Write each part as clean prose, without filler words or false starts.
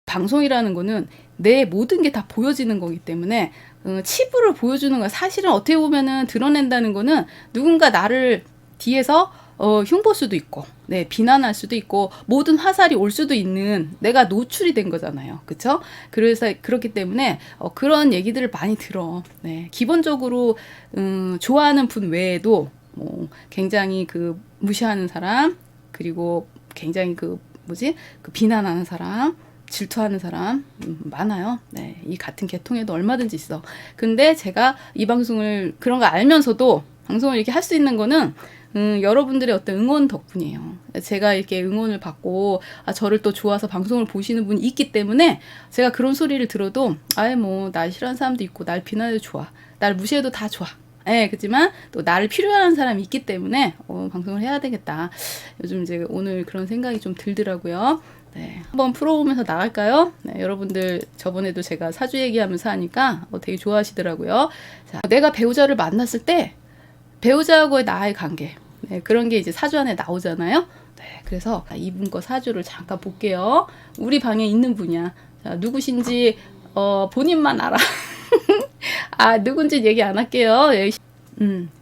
방송이라는 거는 내 모든 게 다 보여지는 거기 때문에 치부를 보여주는 거야. 사실은 어떻게 보면은 드러낸다는 거는 누군가 나를 뒤에서 흉볼 수도 있고, 네, 비난할 수도 있고, 모든 화살이 올 수도 있는 내가 노출이 된 거잖아요. 그쵸? 그래서 그렇기 때문에 그런 얘기들을 많이 들어. 네, 기본적으로 좋아하는 분 외에도 굉장히 그 무시하는 사람, 그리고 굉장히 그 비난하는 사람, 질투하는 사람 많아요. 네, 이 같은 계통에도 얼마든지 있어. 근데 제가 이 방송을 그런 거 알면서도 방송을 이렇게 할 수 있는 거는 여러분들의 어떤 응원 덕분이에요. 제가 이렇게 응원을 받고 저를 또 좋아서 방송을 보시는 분이 있기 때문에 제가 그런 소리를 들어도 날 싫어하는 사람도 있고 날 비난해도 좋아. 날 무시해도 다 좋아. 그렇지만 또 나를 필요한 사람이 있기 때문에 방송을 해야 되겠다. 요즘 이제 오늘 그런 생각이 좀 들더라고요. 네, 한번 풀어보면서 나갈까요? 네, 여러분들 저번에도 제가 사주 얘기하면서 하니까 되게 좋아하시더라고요. 자, 내가 배우자를 만났을 때 배우자하고의 나의 관계, 네, 그런 게 이제 사주 안에 나오잖아요. 네, 그래서 이분 거 사주를 잠깐 볼게요. 우리 방에 있는 분이야. 자, 누구신지 본인만 알아. 누군지 얘기 안 할게요.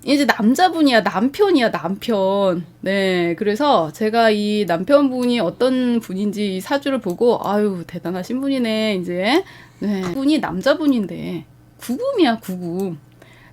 이제 남자분이야, 남편이야, 남편. 네, 그래서 제가 이 남편분이 어떤 분인지 이 사주를 보고, 대단하신 분이네, 이제. 네, 분이 남자분인데, 구금이야, 구금.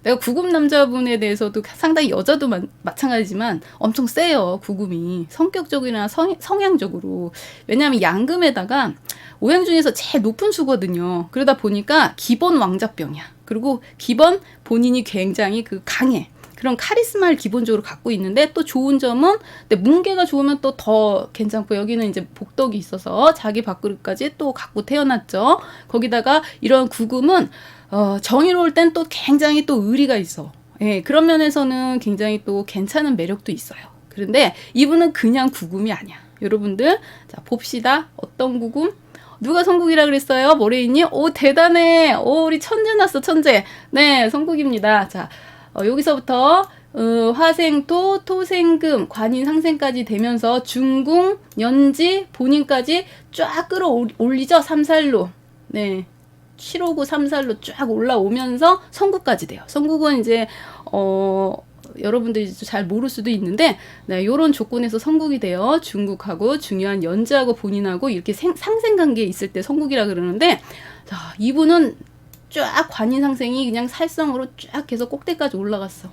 내가 구금 남자분에 대해서도 상당히 여자도 마찬가지지만 엄청 세요, 구금이. 성격적이나 성향적으로. 왜냐하면 양금에다가 오행 중에서 제일 높은 수거든요. 그러다 보니까 기본 왕자병이야. 그리고 기본 본인이 굉장히 강해. 그런 카리스마를 기본적으로 갖고 있는데 또 좋은 점은 문계가 좋으면 또 더 괜찮고 여기는 이제 복덕이 있어서 자기 밥그릇까지 또 갖고 태어났죠. 거기다가 이런 구금은 정의로울 땐 또 굉장히 또 의리가 있어. 예, 그런 면에서는 굉장히 또 괜찮은 매력도 있어요. 그런데 이분은 그냥 구금이 아니야. 여러분들 자 봅시다. 어떤 구금? 누가 성국이라 그랬어요? 모래이님? 오, 대단해. 오, 우리 천재 났어, 천재. 네, 성국입니다. 자, 여기서부터 화생토, 토생금, 관인상생까지 되면서 중궁, 연지, 본인까지 쫙 끌어올리죠. 삼살로. 네. 759, 삼살로 쫙 올라오면서 성국까지 돼요. 성국은 이제 여러분들이 잘 모를 수도 있는데 네, 요런 조건에서 성국이 돼요. 중국하고 중요한 연지하고 본인하고 이렇게 상생관계에 있을 때 성국이라 그러는데 자, 이분은 쫙 관인상생이 그냥 살성으로 쫙 해서 꼭대까지 올라갔어.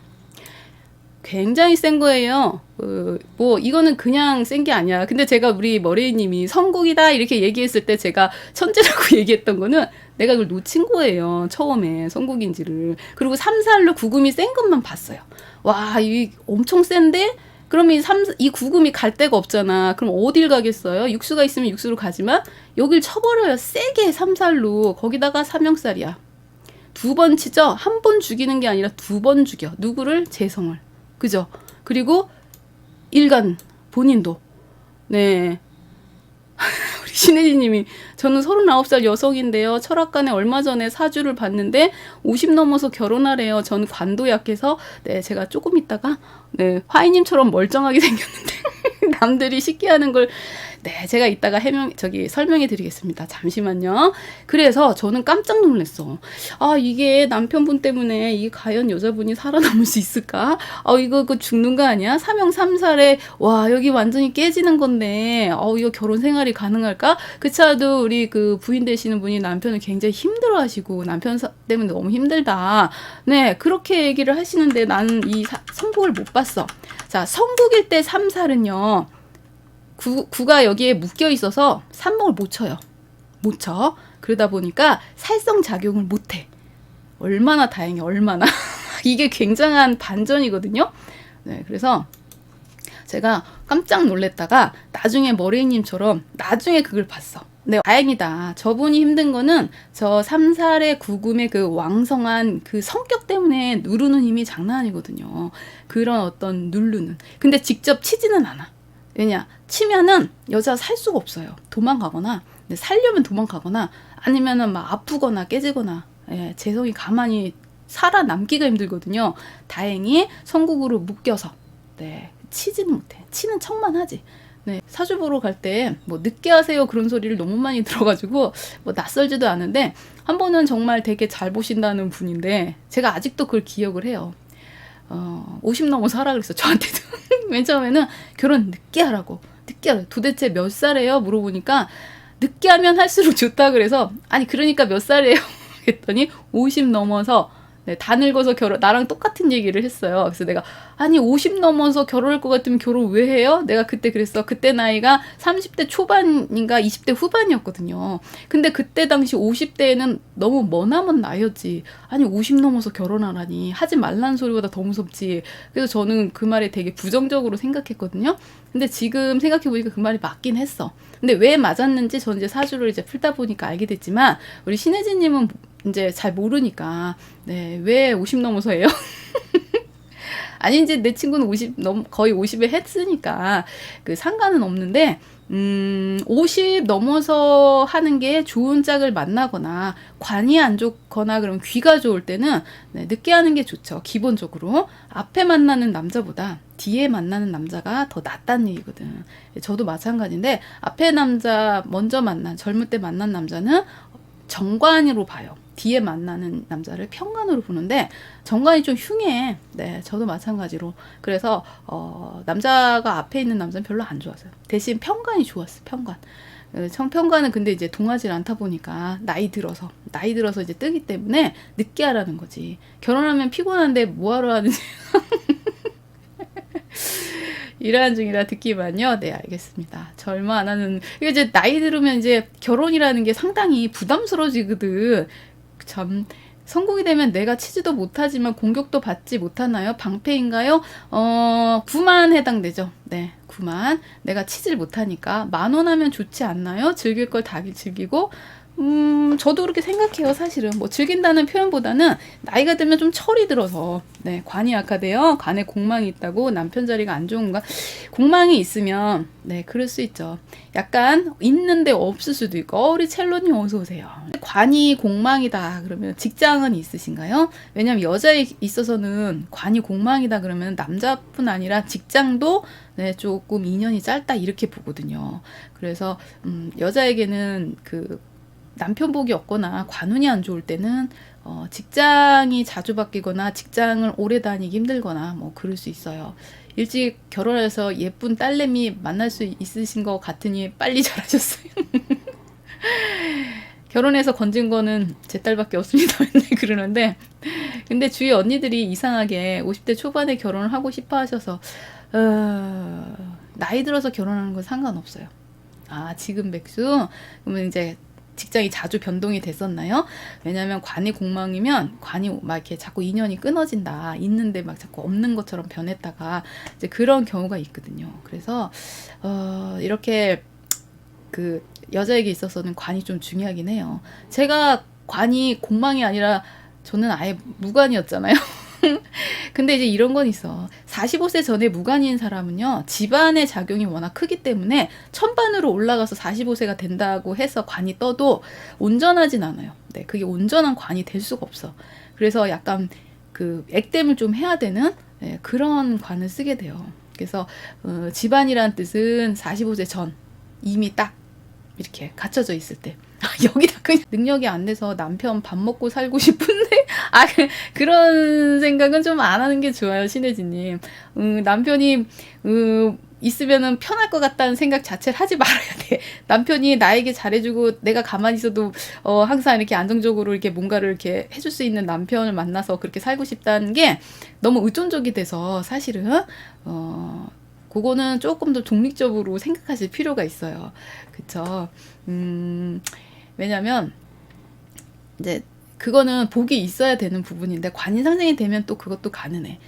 굉장히 센 거예요. 이거는 그냥 센 게 아니야. 근데 제가 우리 머레이님이 성국이다 이렇게 얘기했을 때 제가 천재라고 얘기했던 거는 내가 그걸 놓친 거예요. 처음에 성국인지를. 그리고 3살로 구금이 센 것만 봤어요. 와, 이 엄청 센데? 그럼 이 구금이 갈 데가 없잖아. 그럼 어딜 가겠어요? 육수가 있으면 육수로 가지만 여길 쳐버려요. 세게 3살로. 거기다가 삼형살이야. 2번 치죠? 한 번 죽이는 게 아니라 2번 죽여. 누구를? 재성을. 그죠? 그리고 일간 본인도. 네. 우리 신혜진님이 저는 39살 여성인데요. 철학관에 얼마 전에 사주를 봤는데 50 넘어서 결혼하래요. 전 관도 약해서 네, 제가 조금 있다가 네, 화이님처럼 멀쩡하게 생겼는데 남들이 쉽게 하는 걸 네, 제가 이따가 설명해 드리겠습니다. 잠시만요. 그래서 저는 깜짝 놀랐어. 이게 남편분 때문에 이 과연 여자분이 살아남을 수 있을까? 이거 죽는 거 아니야? 삼형삼살에 와, 여기 완전히 깨지는 건데 이거 결혼 생활이 가능할까? 그 차도 우리 그 부인 되시는 분이 남편을 굉장히 힘들어 하시고 남편 때문에 너무 힘들다. 네, 그렇게 얘기를 하시는데 나는 이 성국을 못 봤어. 자, 성국일 때 삼살은요. 구가 여기에 묶여 있어서 삽목을 못 쳐요. 못 쳐. 그러다 보니까 살성작용을 못 해. 얼마나 다행해, 얼마나. 이게 굉장한 반전이거든요. 네, 그래서 제가 깜짝 놀랬다가 나중에 머레이님처럼 나중에 그걸 봤어. 네, 다행이다. 저분이 힘든 거는 저 3살의 구금의 그 왕성한 그 성격 때문에 누르는 힘이 장난 아니거든요. 그런 어떤 누르는. 근데 직접 치지는 않아. 왜냐? 치면은 여자가 살 수가 없어요. 도망가거나, 살려면 도망가거나, 아니면은 막 아프거나 깨지거나, 예, 재성이 가만히 살아남기가 힘들거든요. 다행히 성국으로 묶여서, 네, 치지는 못해. 치는 척만 하지. 네, 사주 보러 갈 때 뭐 늦게 하세요 그런 소리를 너무 많이 들어가지고 뭐 낯설지도 않은데 한 번은 정말 되게 잘 보신다는 분인데 제가 아직도 그걸 기억을 해요. 50 넘어서 하라 그랬어 저한테도. 맨 처음에는 결혼 늦게 하라고. 늦게 하라고. 도대체 몇 살이에요? 물어보니까 늦게 하면 할수록 좋다 그래서 아니 그러니까 몇 살이에요? 했더니 50 넘어서 네, 다 늙어서 나랑 똑같은 얘기를 했어요. 그래서 내가 아니 50 넘어서 결혼할 것 같으면 결혼 왜 해요? 내가 그때 그랬어. 그때 나이가 30대 초반인가 20대 후반이었거든요. 근데 그때 당시 50대에는 너무 머나먼 나이였지. 아니 50 넘어서 결혼하라니. 하지 말라는 소리보다 더 무섭지. 그래서 저는 그 말에 되게 부정적으로 생각했거든요. 근데 지금 생각해보니까 그 말이 맞긴 했어. 근데 왜 맞았는지 저는 이제 사주를 이제 풀다 보니까 알게 됐지만 우리 신혜진님은 이제 잘 모르니까 네, 왜 50 넘어서 해요? 아니 이제 내 친구는 50 거의 50에 했으니까 그 상관은 없는데 50 넘어서 하는 게 좋은 짝을 만나거나 관이 안 좋거나 그럼 귀가 좋을 때는 네, 늦게 하는 게 좋죠. 기본적으로 앞에 만나는 남자보다 뒤에 만나는 남자가 더 낫다는 얘기거든. 저도 마찬가지인데 앞에 남자 먼저 만난 젊을 때 만난 남자는 정관으로 봐요. 뒤에 만나는 남자를 편관으로 보는데 정관이 좀 흉해. 네, 저도 마찬가지로. 그래서 남자가 앞에 있는 남자는 별로 안 좋았어요. 대신 편관이 좋았어. 편관. 정편관은 근데 이제 동하질 않다 보니까 나이 들어서 이제 뜨기 때문에 늦게 하라는 거지. 결혼하면 피곤한데 뭐하러 하는지. 일하는 중이라 듣기만요. 네, 알겠습니다. 저 얼마 안 하는, 이게 이제 나이 들으면 이제 결혼이라는 게 상당히 부담스러워지거든. 참, 성공이 되면 내가 치지도 못하지만 공격도 받지 못하나요? 방패인가요? 9만 해당되죠. 네, 9만. 내가 치질 못하니까 10,000원 하면 좋지 않나요? 즐길 걸 다 즐기고, 저도 그렇게 생각해요, 사실은. 뭐, 즐긴다는 표현보다는 나이가 들면 좀 철이 들어서, 네, 관이 약하대요. 관에 공망이 있다고 남편 자리가 안 좋은가? 공망이 있으면, 네, 그럴 수 있죠. 약간 있는데 없을 수도 있고, 우리 첼로님 어서 오세요. 관이 공망이다 그러면 직장은 있으신가요? 왜냐면 여자에 있어서는 관이 공망이다 그러면 남자뿐 아니라 직장도 네, 조금 인연이 짧다 이렇게 보거든요. 그래서 여자에게는 그 남편 복이 없거나 관운이 안 좋을 때는 직장이 자주 바뀌거나 직장을 오래 다니기 힘들거나 뭐 그럴 수 있어요. 일찍 결혼해서 예쁜 딸내미 만날 수 있으신 것 같으니 빨리 잘하셨어요. 결혼해서 건진 거는 제 딸밖에 없습니다. 맨날 그러는데 근데 주위 언니들이 이상하게 50대 초반에 결혼을 하고 싶어 하셔서 나이 들어서 결혼하는 건 상관없어요. 아, 지금 백수? 그러면 이제 직장이 자주 변동이 됐었나요? 왜냐면 관이 공망이면 관이 막 이렇게 자꾸 인연이 끊어진다. 있는데 막 자꾸 없는 것처럼 변했다가 이제 그런 경우가 있거든요. 그래서 이렇게 그 여자에게 있어서는 관이 좀 중요하긴 해요. 제가 관이 공망이 아니라 저는 아예 무관이었잖아요. 근데 이제 이런 건 있어. 45세 전에 무관인 사람은요, 집안의 작용이 워낙 크기 때문에 천반으로 올라가서 45세가 된다고 해서 관이 떠도 온전하진 않아요. 네, 그게 온전한 관이 될 수가 없어. 그래서 약간 그 액땜을 좀 해야 되는 네, 그런 관을 쓰게 돼요. 그래서 집안이란 뜻은 45세 전 이미 딱 이렇게 갇혀져 있을 때 여기다 그냥 능력이 안 돼서 남편 밥 먹고 살고 싶은데 그런 생각은 좀 안 하는 게 좋아요, 신혜진님. 남편이 있으면은 편할 것 같다는 생각 자체를 하지 말아야 돼. 남편이 나에게 잘해주고 내가 가만히 있어도 항상 이렇게 안정적으로 이렇게 뭔가를 이렇게 해줄 수 있는 남편을 만나서 그렇게 살고 싶다는 게 너무 의존적이 돼서 사실은 그거는 조금 더 독립적으로 생각하실 필요가 있어요. 그쵸? 왜냐면 이제 그거는 복이 있어야 되는 부분인데 관인상생이 되면 또 그것도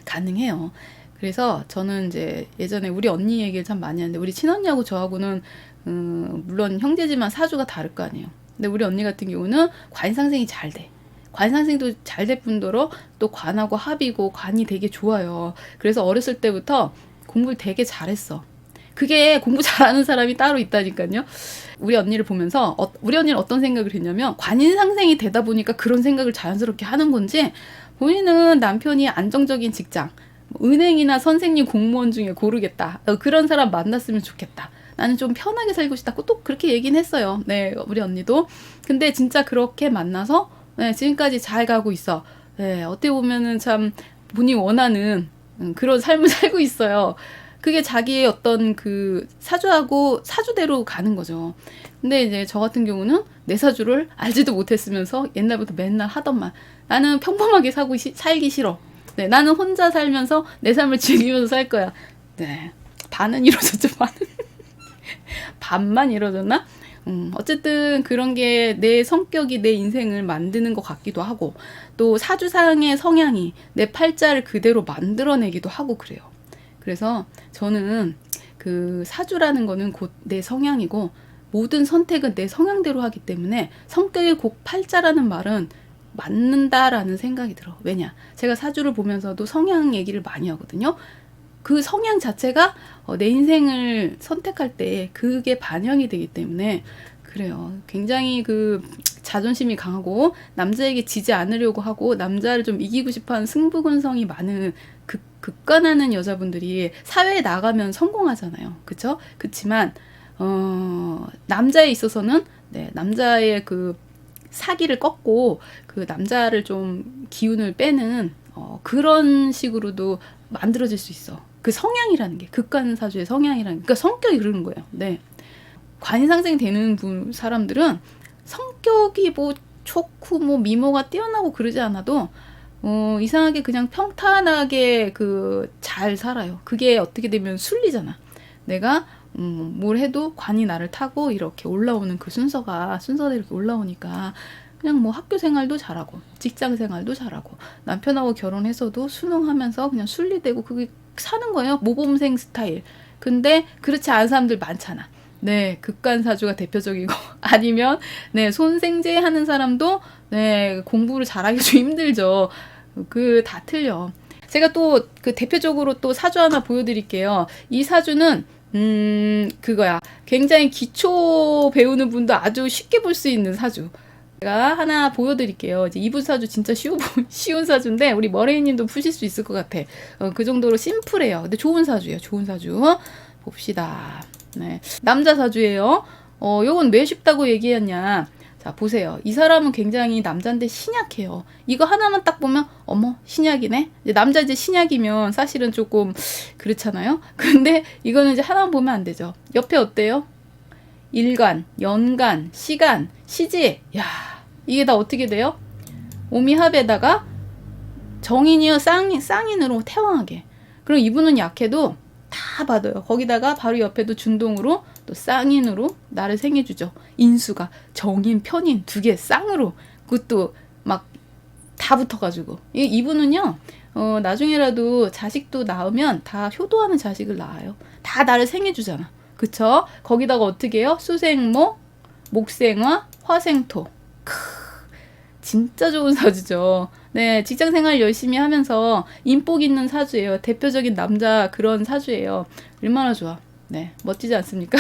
가능해요. 그래서 저는 이제 예전에 우리 언니 얘기를 참 많이 하는데 우리 친언니하고 저하고는 물론 형제지만 사주가 다를 거 아니에요. 근데 우리 언니 같은 경우는 관상생이 잘 돼. 관상생도 잘 될 뿐더러 또 관하고 합이고 관이 되게 좋아요. 그래서 어렸을 때부터 공부를 되게 잘했어. 그게 공부 잘하는 사람이 따로 있다니까요. 우리 언니를 보면서 우리 언니는 어떤 생각을 했냐면 관인상생이 되다 보니까 그런 생각을 자연스럽게 하는 건지 본인은 남편이 안정적인 직장, 은행이나 선생님 공무원 중에 고르겠다. 그런 사람 만났으면 좋겠다. 나는 좀 편하게 살고 싶다고 또 그렇게 얘기는 했어요. 네, 우리 언니도. 근데 진짜 그렇게 만나서 네, 지금까지 잘 가고 있어. 네, 어떻게 보면은 참 본인이 원하는 그런 삶을 살고 있어요. 그게 자기의 어떤 그 사주하고 사주대로 가는 거죠. 근데 이제 저 같은 경우는 내 사주를 알지도 못했으면서 옛날부터 맨날 하던 말. 나는 평범하게 살기 싫어. 네, 나는 혼자 살면서 내 삶을 즐기면서 살 거야. 네, 반은 이루어졌죠, 반은. 반만 이루어졌나? 어쨌든 그런 게 내 성격이 내 인생을 만드는 것 같기도 하고, 또 사주상의 성향이 내 팔자를 그대로 만들어내기도 하고 그래요. 그래서 저는 그 사주라는 거는 곧 내 성향이고, 모든 선택은 내 성향대로 하기 때문에 성격이 곧 팔자라는 말은 맞는다라는 생각이 들어. 왜냐? 제가 사주를 보면서도 성향 얘기를 많이 하거든요. 그 성향 자체가 내 인생을 선택할 때 그게 반영이 되기 때문에 그래요. 굉장히 그 자존심이 강하고 남자에게 지지 않으려고 하고 남자를 좀 이기고 싶어하는 승부근성이 많은 극간하는 여자분들이 사회에 나가면 성공하잖아요. 그쵸? 그치만 남자에 있어서는 네, 남자의 그 사기를 꺾고 그 남자를 좀 기운을 빼는 그런 식으로도 만들어질 수 있어. 그 성향이라는 게 극간사주의 성향이라는 게 그러니까 성격이 그러는 거예요. 네. 관상생 되는 사람들은 성격이 뭐 좋고 뭐 미모가 뛰어나고 그러지 않아도 이상하게 그냥 평탄하게 그 잘 살아요. 그게 어떻게 되면 순리잖아. 내가 뭘 해도 관이 나를 타고 이렇게 올라오는 그 순서대로 이렇게 올라오니까 그냥 뭐 학교 생활도 잘하고 직장 생활도 잘하고 남편하고 결혼해서도 순응하면서 그냥 순리되고 그게 사는 거예요. 모범생 스타일. 근데 그렇지 않은 사람들 많잖아. 네, 극간사주가 대표적이고 아니면 네, 손생제 하는 사람도 네, 공부를 잘하기 좀 힘들죠. 그 다 틀려. 제가 또 그 대표적으로 또 사주 하나 보여드릴게요. 이 사주는 그거야. 굉장히 기초 배우는 분도 아주 쉽게 볼 수 있는 사주. 제가 하나 보여드릴게요. 이제 이분 사주 진짜 쉬운 사주인데 우리 머레이님도 푸실 수 있을 것 같아. 그 정도로 심플해요. 근데 좋은 사주예요. 좋은 사주. 봅시다. 네, 남자 사주예요. 요건 왜 쉽다고 얘기했냐? 자, 보세요. 이 사람은 굉장히 남자인데 신약해요. 이거 하나만 딱 보면 어머 신약이네. 이제 남자 이제 신약이면 사실은 조금 그렇잖아요. 근데 이거는 이제 하나만 보면 안 되죠. 옆에 어때요? 일간, 연간, 시간, 시지. 야, 이게 다 어떻게 돼요? 오미합에다가 정인이요 쌍인으로 태왕하게. 그럼 이분은 약해도 다 받아요. 거기다가 바로 옆에도 준동으로 또 쌍인으로 나를 생해주죠. 인수가 정인, 편인 두 개 쌍으로 그것도 막 다 붙어가지고 이분은요 나중에라도 자식도 낳으면 다 효도하는 자식을 낳아요. 다 나를 생해주잖아. 그쵸? 거기다가 어떻게 해요? 수생모, 목생화, 화생토. 진짜 좋은 사주죠. 네, 직장생활 열심히 하면서 인복 있는 사주예요. 대표적인 남자 그런 사주예요. 얼마나 좋아. 네, 멋지지 않습니까?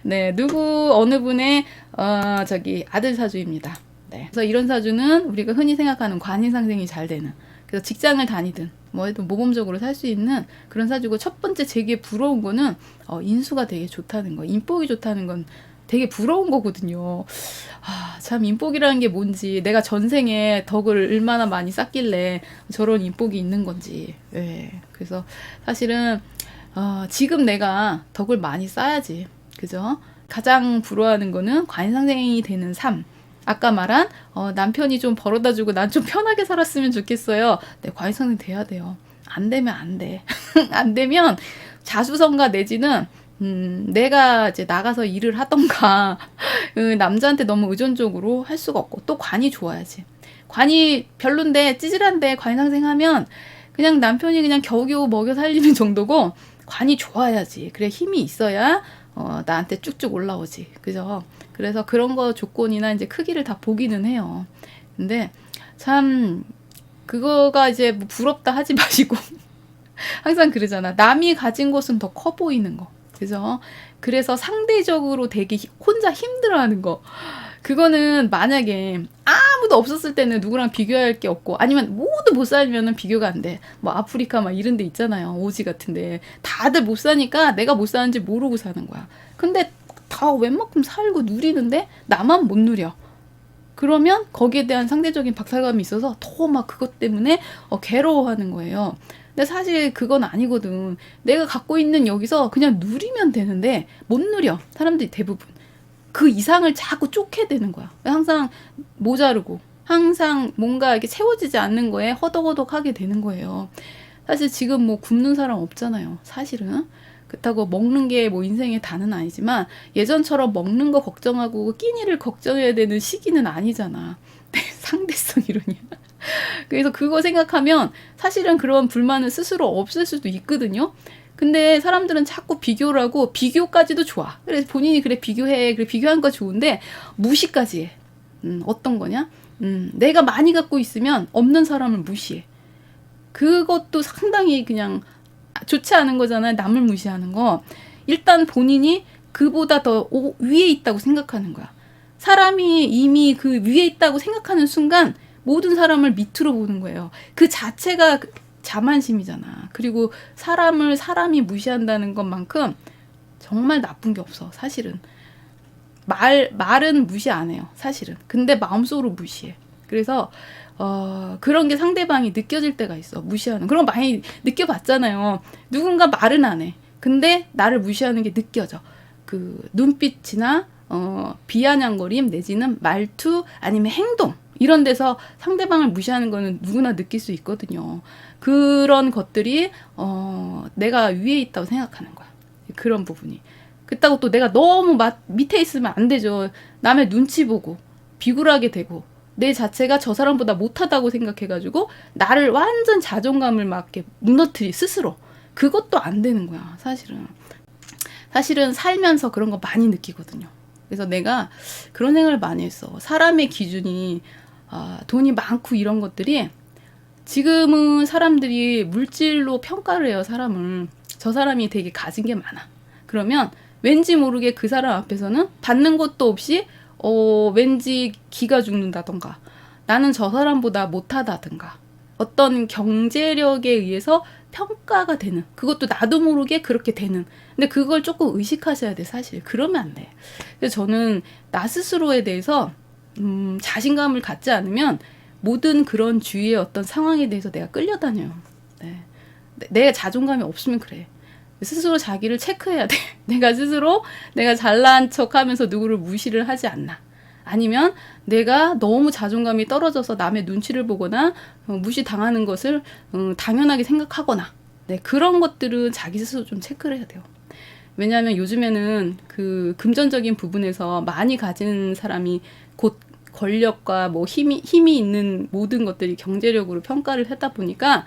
네, 어느 분의 아들 사주입니다. 네, 그래서 이런 사주는 우리가 흔히 생각하는 관인상생이 잘 되는. 그래서 직장을 다니든 뭐 해도 모범적으로 살 수 있는 그런 사주고 첫 번째 제게 부러운 거는 인수가 되게 좋다는 거, 인복이 좋다는 건 되게 부러운 거거든요. 참 인복이라는 게 뭔지 내가 전생에 덕을 얼마나 많이 쌓길래 저런 인복이 있는 건지. 네. 그래서 사실은 지금 내가 덕을 많이 쌓아야지. 그죠? 가장 부러워하는 거는 관상생이 되는 삶. 아까 말한 남편이 좀 벌어다주고 난 좀 편하게 살았으면 좋겠어요. 네, 관상생 돼야 돼요. 안 되면 안 돼. 안 되면 자수성가 내지는 내가 이제 나가서 일을 하던가 남자한테 너무 의존적으로 할 수가 없고 또 관이 좋아야지. 관이 별론데 찌질한데 관상생하면 그냥 남편이 그냥 겨우겨우 먹여 살리는 정도고 관이 좋아야지. 그래 힘이 있어야 나한테 쭉쭉 올라오지. 그죠? 그래서 그런 거 조건이나 이제 크기를 다 보기는 해요. 근데 참 그거가 이제 뭐 부럽다 하지 마시고 항상 그러잖아. 남이 가진 것은 더 커 보이는 거. 그죠? 그래서 상대적으로 되게 혼자 힘들어하는 거. 그거는 만약에 아무도 없었을 때는 누구랑 비교할 게 없고, 아니면 모두 못 살면은 비교가 안 돼. 뭐 아프리카 막 이런 데 있잖아요. 오지 같은데. 다들 못 사니까 내가 못 사는지 모르고 사는 거야. 근데 다 웬만큼 살고 누리는데 나만 못 누려. 그러면 거기에 대한 상대적인 박탈감이 있어서 더 막 그것 때문에 괴로워하는 거예요. 근데 사실 그건 아니거든. 내가 갖고 있는 여기서 그냥 누리면 되는데 못 누려. 사람들이 대부분. 그 이상을 자꾸 쫓게 되는 거야. 항상 모자르고 항상 뭔가 이렇게 채워지지 않는 거에 허덕허덕하게 되는 거예요. 사실 지금 뭐 굶는 사람 없잖아요. 사실은. 그렇다고 먹는 게 뭐 인생의 다는 아니지만 예전처럼 먹는 거 걱정하고 끼니를 걱정해야 되는 시기는 아니잖아. 상대성 이론이야. 그래서 그거 생각하면 사실은 그런 불만은 스스로 없앨 수도 있거든요. 근데 사람들은 자꾸 비교를 하고 비교까지도 좋아. 그래서 본인이 그래 비교해. 그래 비교하는 거 좋은데 무시까지 해. 어떤 거냐? 내가 많이 갖고 있으면 없는 사람을 무시해. 그것도 상당히 그냥 좋지 않은 거잖아요. 남을 무시하는 거. 일단 본인이 그보다 더 위에 있다고 생각하는 거야. 사람이 이미 그 위에 있다고 생각하는 순간 모든 사람을 밑으로 보는 거예요. 그 자체가 자만심이잖아. 그리고 사람이 무시한다는 것만큼 정말 나쁜 게 없어. 사실은. 말은 무시 안 해요. 사실은. 근데 마음속으로 무시해. 그래서 그런 게 상대방이 느껴질 때가 있어. 무시하는. 그런 거 많이 느껴봤잖아요. 누군가 말은 안 해. 근데 나를 무시하는 게 느껴져. 그 눈빛이나 비아냥거림 내지는 말투 아니면 행동 이런 데서 상대방을 무시하는 거는 누구나 느낄 수 있거든요. 그런 것들이 내가 위에 있다고 생각하는 거야. 그런 부분이. 그렇다고 또 내가 너무 밑에 있으면 안 되죠. 남의 눈치 보고 비굴하게 되고 내 자체가 저 사람보다 못하다고 생각해가지고 나를 완전 자존감을 막 이렇게 무너뜨리 스스로. 그것도 안 되는 거야. 사실은 살면서 그런 거 많이 느끼거든요. 그래서 내가 그런 생각을 많이 했어. 사람의 기준이 돈이 많고 이런 것들이 지금은 사람들이 물질로 평가를 해요. 사람을. 저 사람이 되게 가진 게 많아. 그러면 왠지 모르게 그 사람 앞에서는 받는 것도 없이 왠지 기가 죽는다던가 나는 저 사람보다 못하다던가 어떤 경제력에 의해서 평가가 되는 그것도 나도 모르게 그렇게 되는 근데 그걸 조금 의식하셔야 돼. 사실 그러면 안 돼. 그래서 저는 나 스스로에 대해서 자신감을 갖지 않으면 모든 그런 주위의 어떤 상황에 대해서 내가 끌려다녀요. 네. 내가 자존감이 없으면 그래. 스스로 자기를 체크해야 돼. 내가 스스로 내가 잘난 척하면서 누구를 무시를 하지 않나. 아니면 내가 너무 자존감이 떨어져서 남의 눈치를 보거나 무시당하는 것을 당연하게 생각하거나 네, 그런 것들은 자기 스스로 좀 체크를 해야 돼요. 왜냐하면 요즘에는 그 금전적인 부분에서 많이 가진 사람이 곧 권력과 뭐 힘이 있는 모든 것들이 경제력으로 평가를 하다 보니까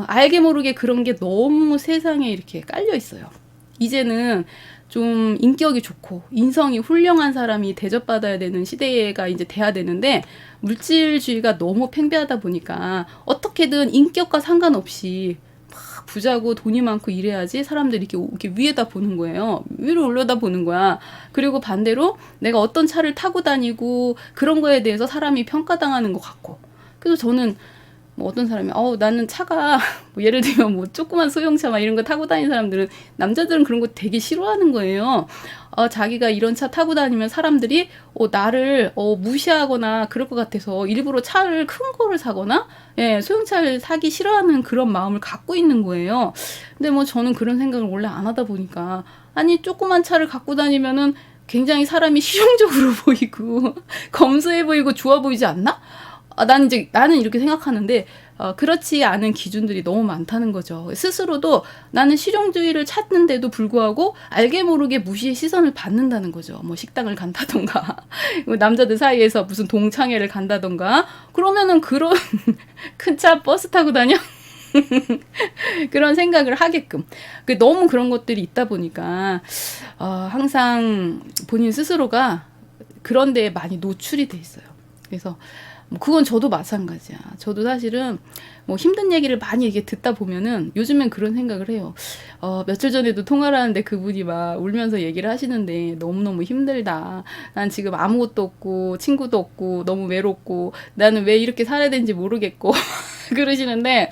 알게 모르게 그런 게 너무 세상에 이렇게 깔려 있어요. 이제는 좀 인격이 좋고 인성이 훌륭한 사람이 대접받아야 되는 시대가 이제 돼야 되는데 물질주의가 너무 팽배하다 보니까 어떻게든 인격과 상관없이 막 부자고 돈이 많고 이래야지 사람들이 이렇게 위에다 보는 거예요. 위로 올려다 보는 거야. 그리고 반대로 내가 어떤 차를 타고 다니고 그런 거에 대해서 사람이 평가당하는 것 같고. 그래서 저는 뭐 어떤 사람이 나는 차가 뭐 예를 들면 뭐 조그만 소형차 막 이런 거 타고 다니는 사람들은 남자들은 그런 거 되게 싫어하는 거예요. 자기가 이런 차 타고 다니면 사람들이 나를 무시하거나 그럴 것 같아서 일부러 차를 큰 거를 사거나 예, 소형차를 사기 싫어하는 그런 마음을 갖고 있는 거예요. 근데 뭐 저는 그런 생각을 원래 안 하다 보니까 아니 조그만 차를 갖고 다니면은 굉장히 사람이 실용적으로 보이고 검소해 보이고 좋아 보이지 않나? 나는 이렇게 생각하는데 그렇지 않은 기준들이 너무 많다는 거죠. 스스로도 나는 실용주의를 찾는데도 불구하고 알게 모르게 무시의 시선을 받는다는 거죠. 뭐 식당을 간다던가 남자들 사이에서 무슨 동창회를 간다던가 그러면은 그런 큰 차 버스 타고 다녀? 그런 생각을 하게끔 너무 그런 것들이 있다 보니까 항상 본인 스스로가 그런 데에 많이 노출이 돼 있어요. 그래서 뭐 그건 저도 마찬가지야. 저도 사실은 뭐 힘든 얘기를 많이 이게 듣다 보면은 요즘엔 그런 생각을 해요. 며칠 전에도 통화를 하는데 그분이 막 울면서 얘기를 하시는데 너무너무 힘들다. 난 지금 아무것도 없고 친구도 없고 너무 외롭고 나는 왜 이렇게 살아야 되는지 모르겠고 그러시는데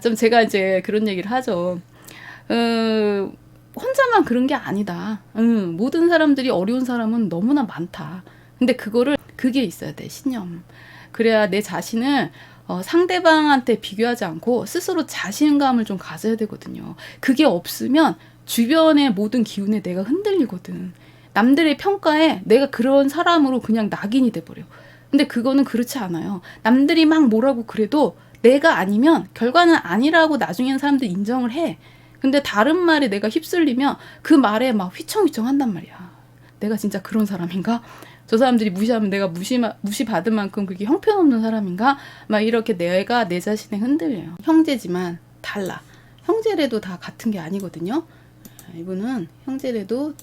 좀 제가 이제 그런 얘기를 하죠. 혼자만 그런 게 아니다. 모든 사람들이 어려운 사람은 너무나 많다. 근데 그게 있어야 돼, 신념. 그래야 내 자신을 상대방한테 비교하지 않고 스스로 자신감을 좀 가져야 되거든요. 그게 없으면 주변의 모든 기운에 내가 흔들리거든. 남들의 평가에 내가 그런 사람으로 그냥 낙인이 돼버려. 근데 그거는 그렇지 않아요. 남들이 막 뭐라고 그래도 내가 아니면 결과는 아니라고 나중에는 사람들이 인정을 해. 근데 다른 말에 내가 휩쓸리면 그 말에 막 휘청휘청 한단 말이야. 내가 진짜 그런 사람인가? 저 사람들이 무시하면 내가 무시받을 만큼 그게 형편없는 사람인가? 막 이렇게 내가 내 자신에 흔들려요. 형제지만 달라. 형제래도 다 같은 게 아니거든요. 이분은 형제래도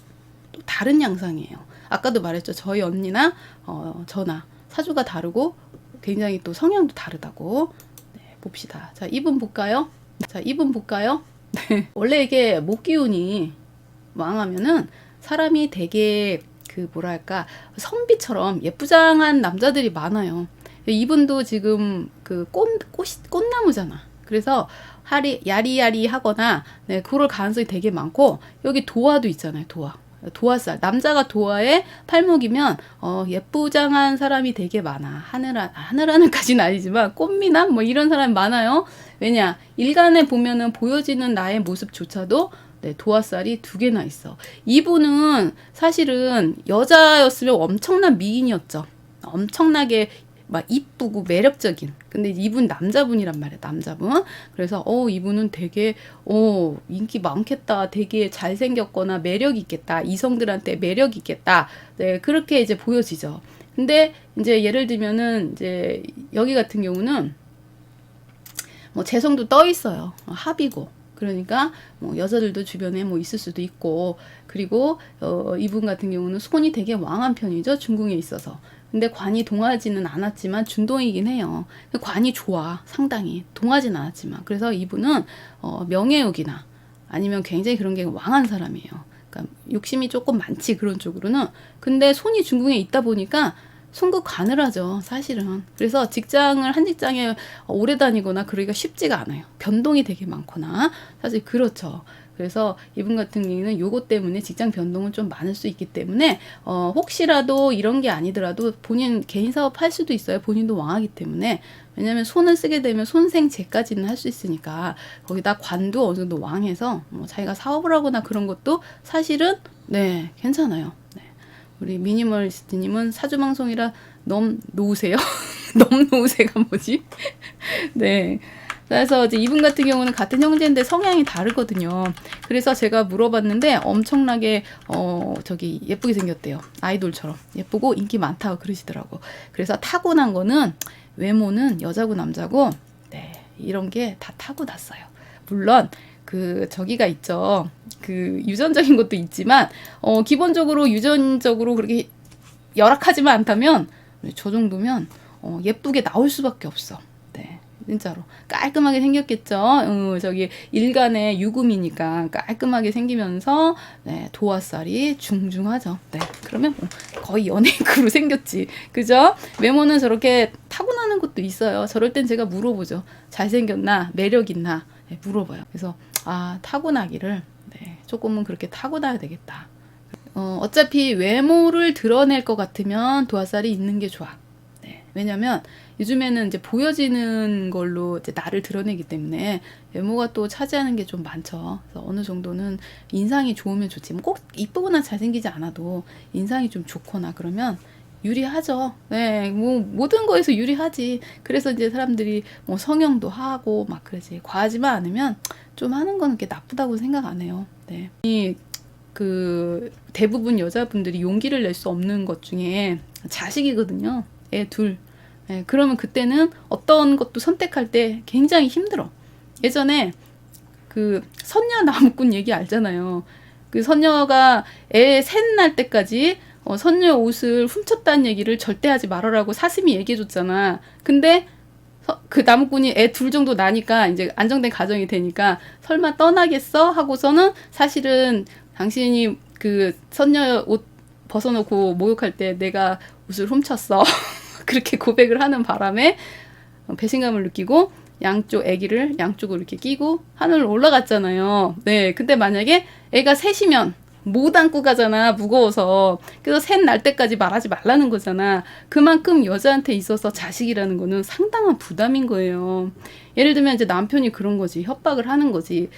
또 다른 양상이에요. 아까도 말했죠. 저희 언니나 저나 사주가 다르고 굉장히 또 성향도 다르다고. 네, 봅시다. 자, 이분 볼까요? 네. 원래 이게 목기운이 왕하면은 사람이 되게 그 뭐랄까 선비처럼 예쁘장한 남자들이 많아요. 이분도 지금 그 꽃나무잖아. 그래서 야리야리 하거나 네, 그럴 가능성이 되게 많고 여기 도화도 있잖아요. 도화살. 남자가 도화에 팔목이면 예쁘장한 사람이 되게 많아. 하늘하늘까지는 아니지만 꽃미남 뭐 이런 사람이 많아요. 왜냐? 일간에 보면은 보여지는 나의 모습조차도 네, 도화살이 2개나 있어. 이분은 사실은 여자였으면 엄청난 미인이었죠. 엄청나게 막 이쁘고 매력적인. 근데 이분 남자분이란 말이야, 남자분. 그래서 이분은 되게 인기 많겠다. 되게 잘생겼거나 매력 있겠다. 이성들한테 매력 있겠다. 네, 그렇게 이제 보여지죠. 근데 이제 예를 들면은 이제 여기 같은 경우는 뭐 재성도 떠 있어요. 합이고. 그러니까 뭐 여자들도 주변에 뭐 있을 수도 있고 그리고 이분 같은 경우는 손이 되게 왕한 편이죠. 중궁에 있어서. 근데 관이 동하지는 않았지만 준동이긴 해요. 관이 좋아. 상당히. 동하진 않았지만. 그래서 이분은 명예욕이나 아니면 굉장히 그런 게 왕한 사람이에요. 그러니까 욕심이 조금 많지 그런 쪽으로는. 근데 손이 중궁에 있다 보니까 송극관을 하죠, 사실은. 그래서 한 직장에 오래 다니거나 그러기가 쉽지가 않아요. 변동이 되게 많거나. 사실 그렇죠. 그래서 이분 같은 경우는 요것 때문에 직장 변동은 좀 많을 수 있기 때문에 혹시라도 이런 게 아니더라도 본인 개인 사업 할 수도 있어요. 본인도 왕하기 때문에. 왜냐면 손을 쓰게 되면 손생제까지는 할 수 있으니까 거기다 관도 어느 정도 왕해서 자기가 사업을 하거나 그런 것도 사실은 네, 괜찮아요. 네. 우리 미니멀리스트님은 사주방송이라 넘 놓으세요. 넘 놓으세가 뭐지? 네. 그래서 이제 이분 같은 경우는 같은 형제인데 성향이 다르거든요. 그래서 제가 물어봤는데 엄청나게 예쁘게 생겼대요. 아이돌처럼 예쁘고 인기 많다고 그러시더라고. 그래서 타고난 거는 외모는 여자고 남자고 네, 이런 게 다 타고났어요. 물론 저기가 있죠. 유전적인 것도 있지만 기본적으로 유전적으로 그렇게 열악하지만 않다면 저 정도면 예쁘게 나올 수밖에 없어. 네. 진짜로 깔끔하게 생겼겠죠. 저기 일간의 유금이니까 깔끔하게 생기면서 네, 도화살이 중중하죠. 네, 그러면 거의 연예인으로 생겼지, 그죠? 외모는 저렇게 타고나는 것도 있어요. 저럴 땐 제가 물어보죠. 잘생겼나, 매력 있나, 네, 물어봐요. 그래서 타고나기를 네, 조금은 그렇게 타고나야 되겠다. 어차피 외모를 드러낼 것 같으면 도화살이 있는 게 좋아. 네, 왜냐면 요즘에는 이제 보여지는 걸로 이제 나를 드러내기 때문에 외모가 또 차지하는 게 좀 많죠. 그래서 어느 정도는 인상이 좋으면 좋지. 꼭 이쁘거나 잘생기지 않아도 인상이 좀 좋거나 그러면 유리하죠. 네, 뭐 모든 거에서 유리하지. 그래서 이제 사람들이 뭐 성형도 하고 막 그러지. 과하지만 않으면 좀 하는 거는 게 나쁘다고 생각 안 해요. 네. 대부분 여자분들이 용기를 낼 수 없는 것 중에 자식이거든요. 애 둘. 네, 그러면 그때는 어떤 것도 선택할 때 굉장히 힘들어. 예전에 선녀 나무꾼 얘기 알잖아요. 선녀가 애 셋 날 때까지 선녀 옷을 훔쳤다는 얘기를 절대 하지 말아라고 사슴이 얘기해줬잖아. 근데 그 나무꾼이 애 둘 정도 나니까 이제 안정된 가정이 되니까 설마 떠나겠어? 하고서는 사실은 당신이 그 선녀 옷 벗어놓고 목욕할 때 내가 옷을 훔쳤어. 그렇게 고백을 하는 바람에 배신감을 느끼고 양쪽 아기를 양쪽으로 이렇게 끼고 하늘로 올라갔잖아요. 네, 근데 만약에 애가 셋이면 못 안고 가잖아, 무거워서. 그래서 셋 날 때까지 말하지 말라는 거잖아. 그만큼 여자한테 있어서 자식이라는 거는 상당한 부담인 거예요. 예를 들면 이제 남편이 그런 거지, 협박을 하는 거지.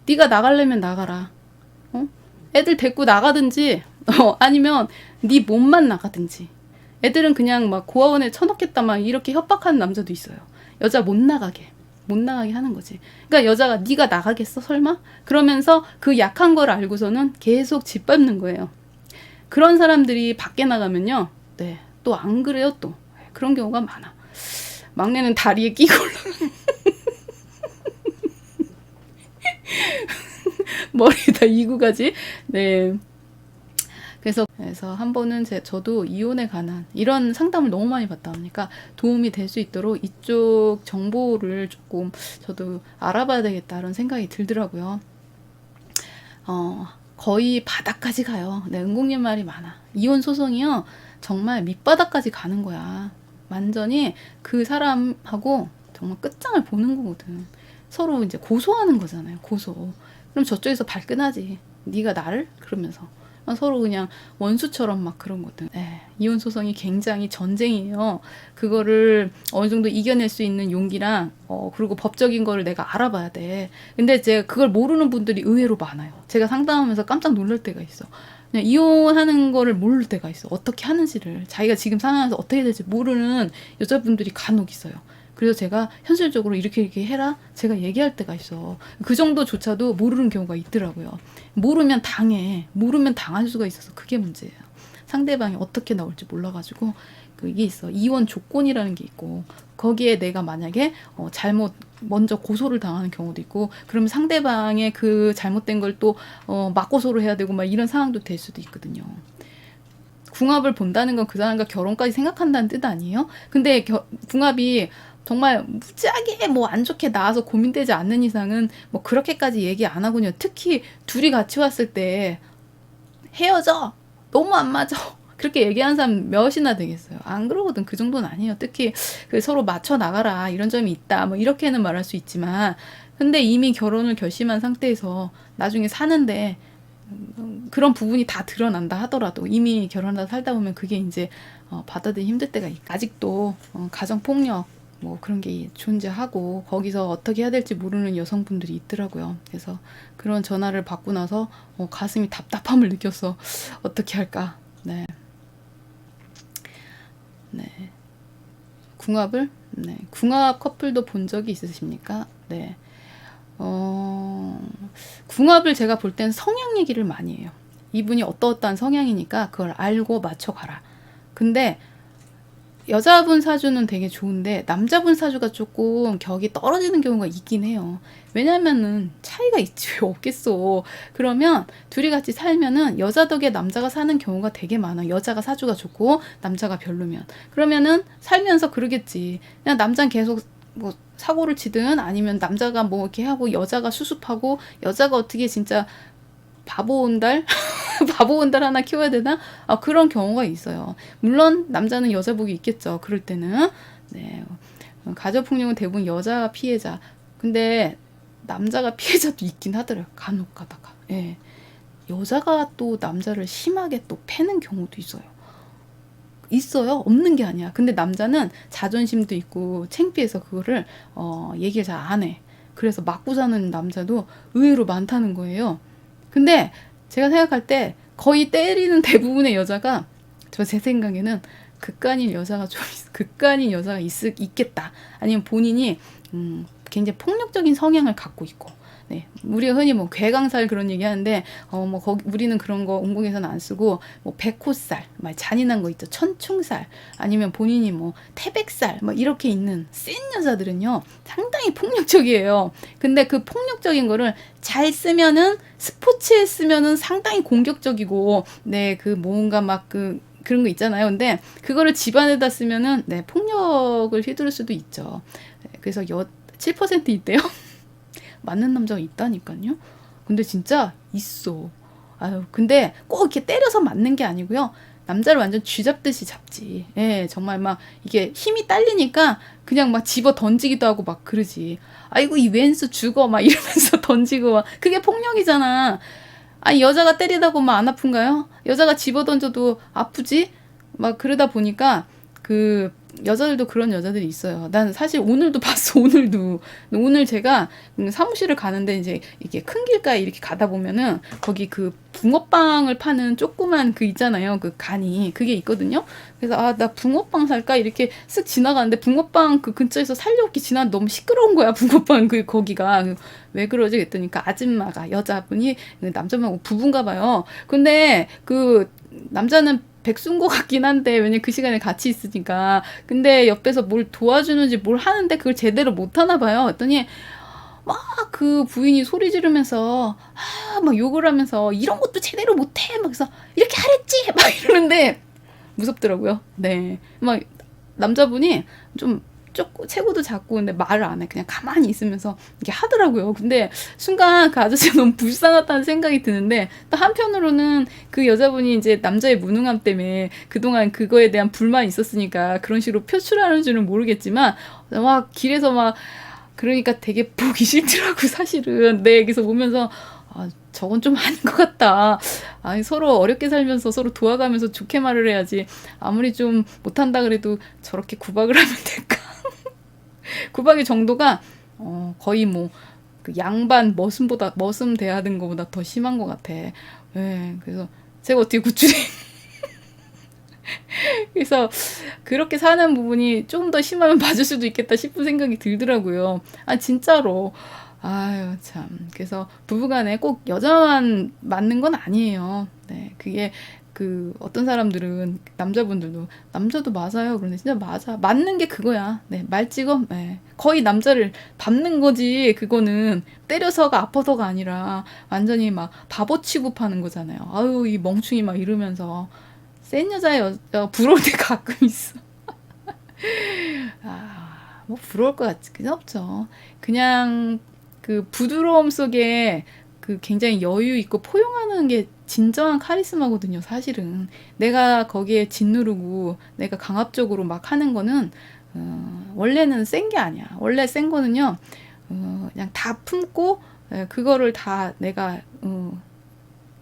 네가 나가려면 나가라. 애들 데리고 나가든지, 아니면 네 몸만 나가든지. 애들은 그냥 막 고아원에 쳐넣겠다 막 이렇게 협박하는 남자도 있어요. 여자 못 나가게 하는 거지. 그러니까 여자가 네가 나가겠어 설마? 그러면서 그 약한 걸 알고서는 계속 짓밟는 거예요. 그런 사람들이 밖에 나가면요, 네, 또 안 그래요. 또 그런 경우가 많아. 막내는 다리에 끼고 머리에다 이고 가지. 네. 그래서 한 번은 저도 이혼에 관한 이런 상담을 너무 많이 받다 보니까 도움이 될 수 있도록 이쪽 정보를 조금 저도 알아봐야 되겠다 이런 생각이 들더라고요. 거의 바닥까지 가요. 네, 은공님 말이 많아. 이혼 소송이요, 정말 밑바닥까지 가는 거야. 완전히 그 사람하고 정말 끝장을 보는 거거든. 서로 이제 고소하는 거잖아요. 고소. 그럼 저쪽에서 발끈하지. 네가 나를? 그러면서. 서로 그냥 원수처럼 막 그런 거든. 이혼 소송이 굉장히 전쟁이에요. 그거를 어느 정도 이겨낼 수 있는 용기랑 그리고 법적인 거를 내가 알아봐야 돼. 근데 이제 그걸 모르는 분들이 의외로 많아요. 제가 상담하면서 깜짝 놀랄 때가 있어. 그냥 이혼하는 거를 모를 때가 있어. 어떻게 하는지를 자기가 지금 상황에서 어떻게 될지 모르는 여자분들이 간혹 있어요. 그래서 제가 현실적으로 이렇게 해라 제가 얘기할 때가 있어. 그 정도조차도 모르는 경우가 있더라고요. 모르면 당할 수가 있어서 그게 문제예요. 상대방이 어떻게 나올지 몰라가지고 그게 있어. 이혼 조건이라는 게 있고 거기에 내가 만약에 잘못 먼저 고소를 당하는 경우도 있고 그러면 상대방의 그 잘못된 걸 또 맞고소를 해야 되고 막 이런 상황도 될 수도 있거든요. 궁합을 본다는 건 그 사람과 결혼까지 생각한다는 뜻 아니에요? 근데 궁합이 정말 무지하게 뭐 안 좋게 나와서 고민되지 않는 이상은 뭐 그렇게까지 얘기 안 하군요. 특히 둘이 같이 왔을 때 헤어져, 너무 안 맞아, 그렇게 얘기하는 사람 몇이나 되겠어요. 안 그러거든. 그 정도는 아니에요. 특히 서로 맞춰 나가라 이런 점이 있다 뭐 이렇게는 말할 수 있지만 근데 이미 결혼을 결심한 상태에서 나중에 사는데 그런 부분이 다 드러난다 하더라도 이미 결혼하다 살다 보면 그게 이제 받아들이기 힘들 때가 아직도 가정폭력 뭐 그런 게 존재하고 거기서 어떻게 해야 될지 모르는 여성분들이 있더라고요. 그래서 그런 전화를 받고 나서 가슴이 답답함을 느꼈어. 어떻게 할까? 네. 궁합을? 네. 궁합 커플도 본 적이 있으십니까? 네. 궁합을 제가 볼 땐 성향 얘기를 많이 해요. 이분이 어떠한 성향이니까 그걸 알고 맞춰가라. 근데 여자분 사주는 되게 좋은데 남자분 사주가 조금 격이 떨어지는 경우가 있긴 해요. 왜냐면은 차이가 있지 왜 없겠어. 그러면 둘이 같이 살면은 여자 덕에 남자가 사는 경우가 되게 많아. 여자가 사주가 좋고 남자가 별로면. 그러면은 살면서 그러겠지. 그냥 남자는 계속 뭐 사고를 치든 아니면 남자가 뭐 이렇게 하고 여자가 수습하고 여자가 어떻게 진짜 바보 온달? 바보 온달 하나 키워야 되나? 그런 경우가 있어요. 물론 남자는 여자 복이 있겠죠. 그럴 때는. 네. 가정폭력은 대부분 여자가 피해자. 근데 남자가 피해자도 있긴 하더라고요. 간혹 가다가. 예. 여자가 또 남자를 심하게 또 패는 경우도 있어요. 없는 게 아니야. 근데 남자는 자존심도 있고 창피해서 그거를 얘기를 잘 안 해. 그래서 맞고 사는 남자도 의외로 많다는 거예요. 근데 제가 생각할 때 거의 때리는 대부분의 여자가 제 생각에는 극간인 여자가 있겠다. 아니면 본인이 굉장히 폭력적인 성향을 갖고 있고 네, 우리가 흔히 뭐 괴강살 그런 얘기 하는데, 뭐 거기 우리는 그런 거 온공에서는 안 쓰고, 뭐 백호살, 막 잔인한 거 있죠. 천충살, 아니면 본인이 뭐 태백살, 뭐 이렇게 있는 센 여자들은요, 상당히 폭력적이에요. 근데 그 폭력적인 거를 잘 쓰면은, 스포츠에 쓰면은 상당히 공격적이고, 네, 그 뭔가 막 그런 거 있잖아요. 근데 그거를 집안에다 쓰면은, 네, 폭력을 휘두를 수도 있죠. 네, 그래서 7% 있대요. 맞는 남자가 있다니까요. 근데 진짜 있어. 아유, 근데 꼭 이렇게 때려서 맞는 게 아니고요. 남자를 완전 쥐잡듯이 잡지. 예, 정말 막 이게 힘이 딸리니까 그냥 막 집어 던지기도 하고 막 그러지. 아이고, 이 왼수 죽어. 막 이러면서 던지고 막. 그게 폭력이잖아. 아니, 여자가 때리다고 막 안 아픈가요? 여자가 집어 던져도 아프지? 막 그러다 보니까 그 여자들도 그런 여자들이 있어요. 난 사실 오늘도 봤어. 오늘도. 오늘 제가 사무실을 가는데 이제 이게 큰 길가에 이렇게 가다 보면은 거기 그 붕어빵을 파는 조그만 그 있잖아요. 그 간이 그게 있거든요. 그래서 아, 나 붕어빵 살까 이렇게 쓱 지나가는데 붕어빵 그 근처에서 살려고 지나는데 너무 시끄러운 거야. 붕어빵 그 거기가 왜 그러지? 그랬더니 그 아줌마가 여자분이 남자분하고 부부인가 봐요. 근데 그 남자는 백수인 것 같긴 한데 왜냐면 그 시간에 같이 있으니까. 근데 옆에서 뭘 도와주는지 뭘 하는데 그걸 제대로 못 하나 봐요. 그랬더니 막 그 부인이 소리 지르면서 막 욕을 하면서 이런 것도 제대로 못해 막 그래서 이렇게 하랬지 막 이러는데 무섭더라고요. 네, 막 남자분이 좀 체구도 작고 근데 말을 안 해. 그냥 가만히 있으면서 이렇게 하더라고요. 근데 순간 그 아저씨가 너무 불쌍하다는 생각이 드는데 또 한편으로는 그 여자분이 이제 남자의 무능함 때문에 그동안 그거에 대한 불만이 있었으니까 그런 식으로 표출하는 줄은 모르겠지만 막 길에서 막 그러니까 되게 보기 싫더라고 사실은. 네, 그래서 보면서 아, 저건 좀 아닌 것 같다. 아니, 서로 어렵게 살면서 서로 도와가면서 좋게 말을 해야지. 아무리 좀 못한다 그래도 저렇게 구박을 하면 될까? 구박의 정도가 거의 뭐 그 양반 머슴 대하는 것보다 더 심한 것 같아. 예, 그래서 제가 어떻게 구출해? 그래서 그렇게 사는 부분이 좀 더 심하면 봐줄 수도 있겠다 싶은 생각이 들더라고요. 아, 진짜로. 아유, 참. 그래서 부부간에 꼭 여자만 맞는 건 아니에요. 네, 그게 그 어떤 사람들은 남자분들도 남자도 맞아요. 그런데 진짜 맞아. 맞는 게 그거야. 네, 말찍어. 네. 거의 남자를 밟는 거지. 그거는 때려서가 아파서가 아니라 완전히 막 바보 취급하는 거잖아요. 아유, 이 멍충이 막 이러면서 센 여자의 부러울 때 가끔 있어. 아, 뭐 부러울 것 같지. 그냥 없죠. 그냥 그 부드러움 속에 그 굉장히 여유 있고 포용하는 게 진정한 카리스마거든요, 사실은. 내가 거기에 짓누르고 내가 강압적으로 막 하는 거는 원래는 센 게 아니야. 원래 센 거는요, 그냥 다 품고 그거를 다 내가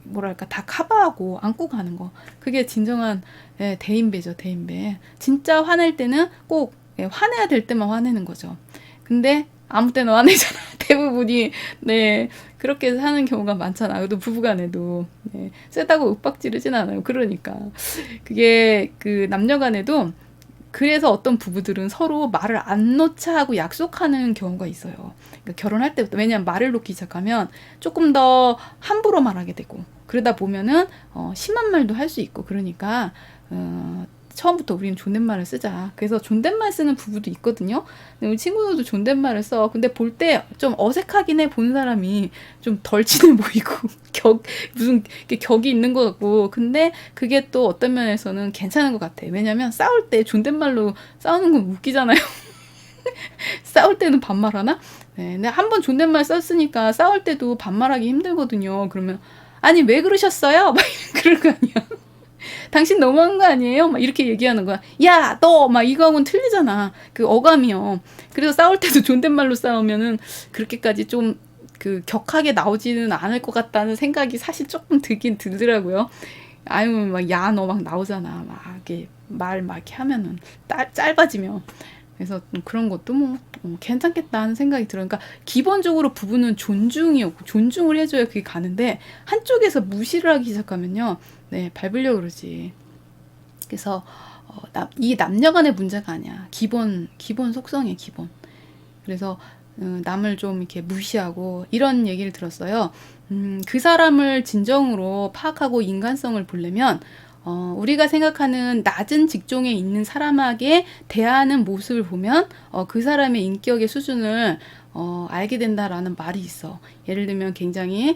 뭐랄까 다 커버하고 안고 가는 거. 그게 진정한 대인배죠, 대인배. 진짜 화낼 때는 꼭 화내야 될 때만 화내는 거죠. 근데 아무 때나 화내잖아. 대부분이. 네, 그렇게 사는 경우가 많잖아. 그래도 부부간에도. 네, 세다고 윽박 지르진 않아요. 그러니까 그게 그 남녀간에도 그래서 어떤 부부들은 서로 말을 안 놓자 하고 약속하는 경우가 있어요. 그러니까 결혼할 때부터. 왜냐하면 말을 놓기 시작하면 조금 더 함부로 말하게 되고 그러다 보면은 심한 말도 할 수 있고 그러니까 처음부터 우리는 존댓말을 쓰자. 그래서 존댓말 쓰는 부부도 있거든요. 근데 우리 친구들도 존댓말을 써. 근데 볼 때 좀 어색하긴 해. 보는 사람이 좀 덜 친해 보이고 무슨 격이 있는 것 같고. 근데 그게 또 어떤 면에서는 괜찮은 것 같아. 왜냐면 싸울 때 존댓말로 싸우는 건 웃기잖아요. 싸울 때는 반말하나? 네, 근데 한 번 존댓말 썼으니까 싸울 때도 반말하기 힘들거든요. 그러면 아니 왜 그러셨어요? 막 그럴 거 아니야. 당신 너무한 거 아니에요? 막 이렇게 얘기하는 거야. 야, 너! 막 이거하고는 틀리잖아. 그 어감이요. 그래서 싸울 때도 존댓말로 싸우면은 그렇게까지 좀 그 격하게 나오지는 않을 것 같다는 생각이 사실 조금 들긴 들더라고요. 아유, 막 야, 너 막 나오잖아. 막 이렇게 말 막 이렇게 하면은 짧아지면. 그래서 그런 것도 뭐 괜찮겠다 하는 생각이 들어요. 그러니까 기본적으로 부부는 존중을 해줘야 그게 가는데 한쪽에서 무시를 하기 시작하면요, 네, 밟으려고 그러지. 그래서 이 남녀간의 문제가 아니야. 기본 속성이에요, 기본. 그래서 남을 좀 이렇게 무시하고 이런 얘기를 들었어요. 그 사람을 진정으로 파악하고 인간성을 보려면 우리가 생각하는 낮은 직종에 있는 사람에게 대하는 모습을 보면 그 사람의 인격의 수준을 알게 된다라는 말이 있어. 예를 들면 굉장히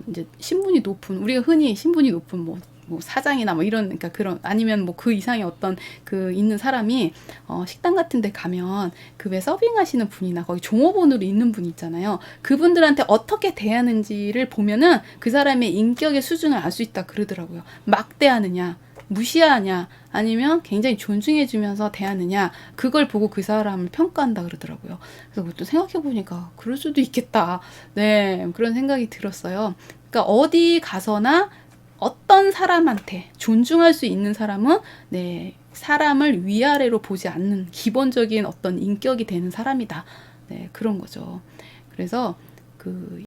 이제 신분이 높은, 우리가 흔히 신분이 높은 뭐 사장이나 뭐 이런, 그러니까 그런, 아니면 뭐 그 이상의 어떤 그 있는 사람이 식당 같은 데 가면 그 왜 서빙하시는 분이나 거기 종업원으로 있는 분 있잖아요. 그분들한테 어떻게 대하는지를 보면은 그 사람의 인격의 수준을 알 수 있다 그러더라고요. 막대하느냐, 무시하냐, 아니면 굉장히 존중해주면서 대하느냐, 그걸 보고 그 사람을 평가한다 그러더라고요. 그래서 그것도 생각해보니까 그럴 수도 있겠다. 네, 그런 생각이 들었어요. 그러니까 어디 가서나 어떤 사람한테 존중할 수 있는 사람은 네, 사람을 위아래로 보지 않는 기본적인 어떤 인격이 되는 사람이다. 네, 그런 거죠. 그래서 그